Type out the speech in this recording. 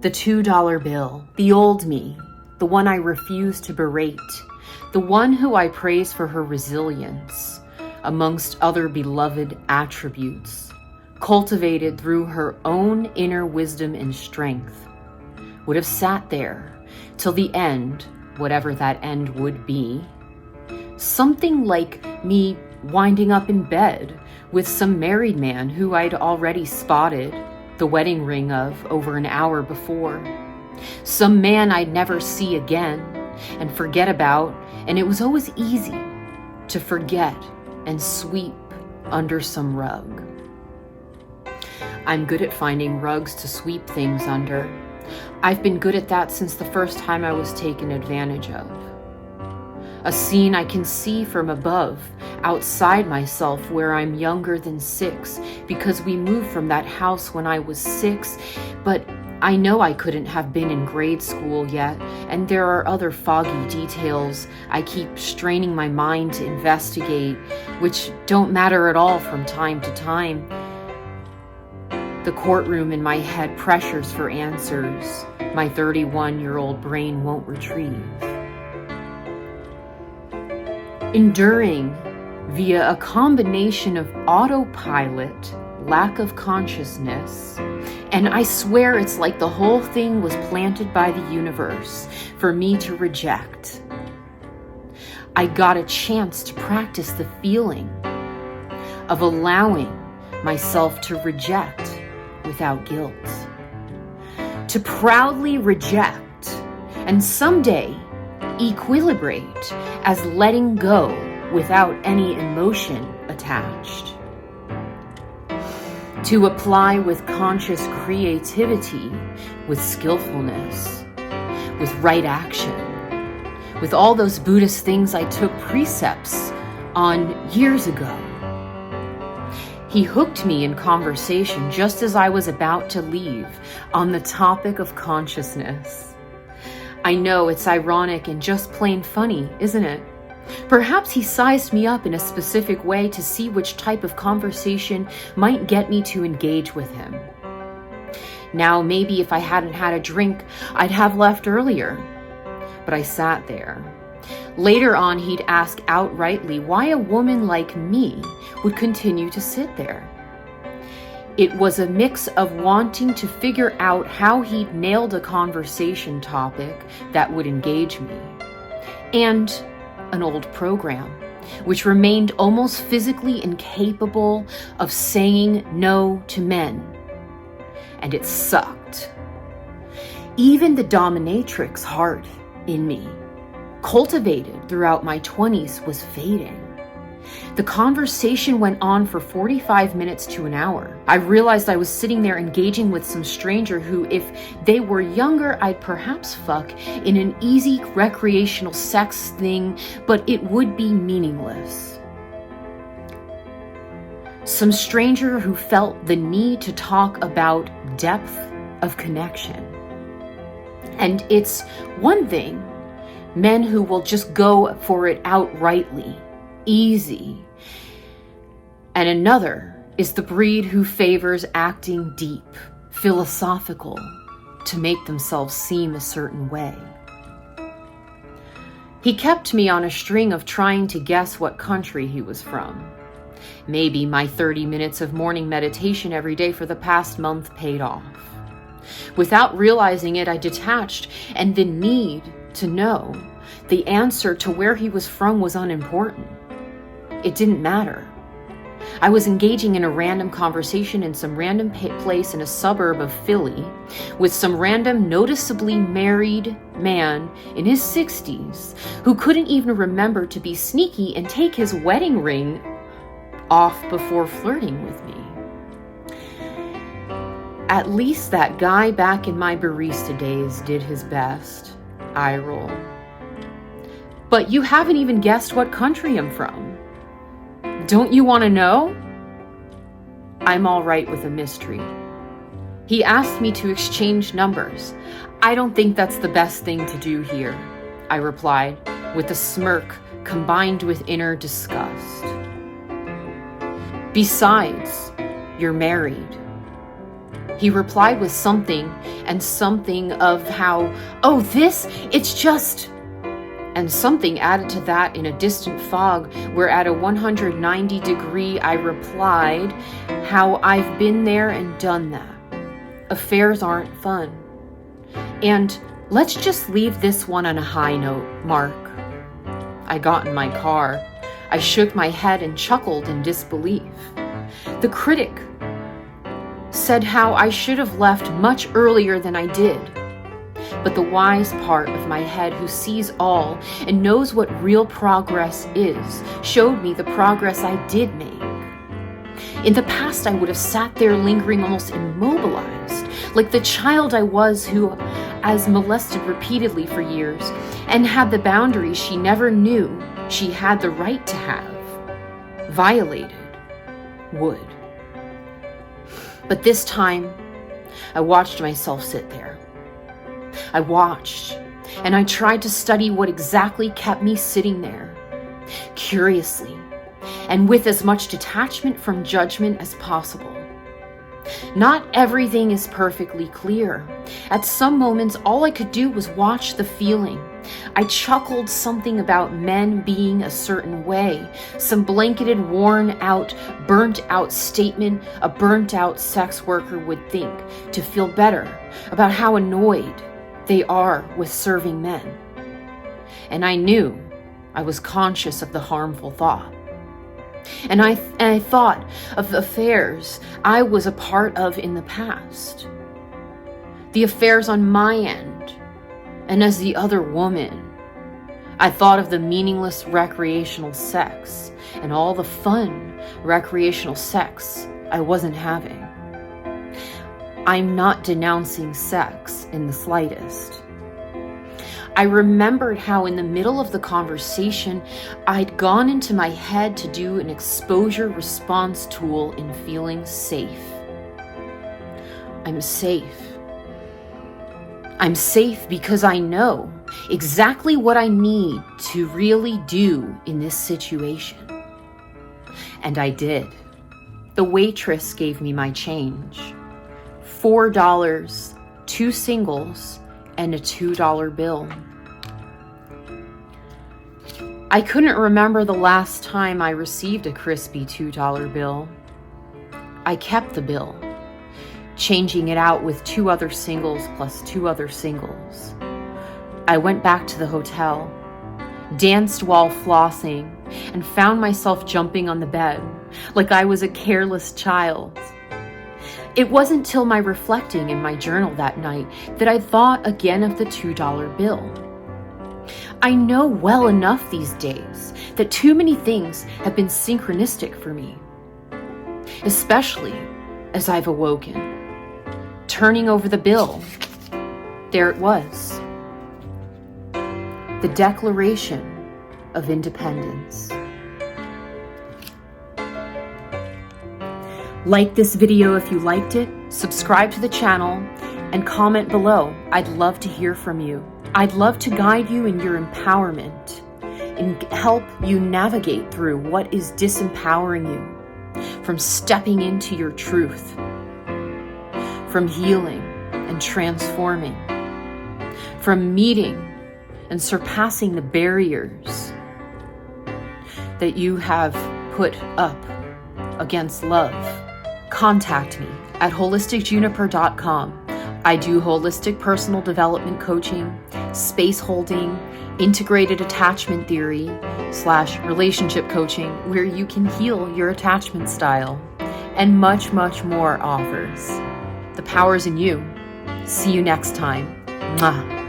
The $2 bill, the old me, the one I refuse to berate, the one who I praise for her resilience, amongst other beloved attributes, cultivated through her own inner wisdom and strength, would have sat there till the end, whatever that end would be. Something like me winding up in bed with some married man who I'd already spotted the wedding ring of over an hour before. Some man I'd never see again and forget about, and it was always easy to forget and sweep under some rug. I'm good at finding rugs to sweep things under. I've been good at that since the first time I was taken advantage of. A scene I can see from above, outside myself, where I'm younger than 6, because we moved from that house when I was 6, but I know I couldn't have been in grade school yet, and there are other foggy details I keep straining my mind to investigate, which don't matter at all from time to time. The courtroom in my head pressures for answers my 31-year-old brain won't retrieve. Enduring via a combination of autopilot, lack of consciousness, and I swear it's like the whole thing was planted by the universe for me to reject. I got a chance to practice the feeling of allowing myself to reject without guilt. To proudly reject and someday equilibrate as letting go without any emotion attached. To apply with conscious creativity, with skillfulness, with right action, with all those Buddhist things I took precepts on years ago. He hooked me in conversation just as I was about to leave on the topic of consciousness. I know it's ironic and just plain funny, isn't it? Perhaps he sized me up in a specific way to see which type of conversation might get me to engage with him. Now, maybe if I hadn't had a drink, I'd have left earlier. But I sat there. Later on, he'd ask outrightly why a woman like me would continue to sit there. It was a mix of wanting to figure out how he'd nailed a conversation topic that would engage me, and an old program, which remained almost physically incapable of saying no to men. And it sucked. Even the dominatrix heart in me, cultivated throughout my 20s, was fading. The conversation went on for 45 minutes to an hour. I realized I was sitting there engaging with some stranger who, if they were younger, I'd perhaps fuck in an easy recreational sex thing, but it would be meaningless. Some stranger who felt the need to talk about depth of connection. And it's one thing, men who will just go for it outrightly, easy. And another is the breed who favors acting deep, philosophical, to make themselves seem a certain way. He kept me on a string of trying to guess what country he was from. Maybe my 30 minutes of morning meditation every day for the past month paid off. Without realizing it, I detached, and the need to know the answer to where he was from was unimportant. It didn't matter. I was engaging in a random conversation in some random place in a suburb of Philly with some random, noticeably married man in his 60s who couldn't even remember to be sneaky and take his wedding ring off before flirting with me. At least that guy back in my barista days did his best. Eye roll. But you haven't even guessed what country I'm from. Don't you want to know? I'm all right with a mystery. He asked me to exchange numbers. I don't think that's the best thing to do here, I replied, with a smirk combined with inner disgust. Besides, you're married. He replied with something of how, oh, it's just, and something added to that in a distant fog, where at a 190 degree I replied, how I've been there and done that. Affairs aren't fun. And let's just leave this one on a high note, Mark. I got in my car. I shook my head and chuckled in disbelief. The critic said how I should have left much earlier than I did. But the wise part of my head, who sees all and knows what real progress is, showed me the progress I did make. In the past, I would have sat there lingering, almost immobilized, like the child I was who has molested repeatedly for years and had the boundaries she never knew she had the right to have violated would. But this time, I watched myself sit there. I watched, and I tried to study what exactly kept me sitting there, curiously, and with as much detachment from judgment as possible. Not everything is perfectly clear. At some moments, all I could do was watch the feeling. I chuckled something about men being a certain way, some blanketed, worn out, burnt out statement a burnt out sex worker would think to feel better about how annoyed they are with serving men. And I knew I was conscious of the harmful thought. And I thought of the affairs I was a part of in the past. The affairs on my end, and as the other woman, I thought of the meaningless recreational sex and all the fun recreational sex I wasn't having. I'm not denouncing sex in the slightest. I remembered how in the middle of the conversation, I'd gone into my head to do an exposure response tool in feeling safe. I'm safe. I'm safe because I know exactly what I need to really do in this situation. And I did. The waitress gave me my change. $4, 2 singles, and a $2 bill. I couldn't remember the last time I received a crispy $2 bill. I kept the bill, changing it out with 2 other singles plus 2 other singles. I went back to the hotel, danced while flossing, and found myself jumping on the bed like I was a careless child. It wasn't till my reflecting in my journal that night that I thought again of the $2 bill. I know well enough these days that too many things have been synchronistic for me, especially as I've awoken. Turning over the bill, there it was. The Declaration of Independence. Like this video if you liked it, subscribe to the channel, and comment below. I'd love to hear from you. I'd love to guide you in your empowerment and help you navigate through what is disempowering you, from stepping into your truth, from healing and transforming, from meeting and surpassing the barriers that you have put up against love. Contact me at holisticjuniper.com. I do holistic personal development coaching, space holding, integrated attachment theory / relationship coaching, where you can heal your attachment style, and much, much more offers. The power's in you. See you next time. Mwah.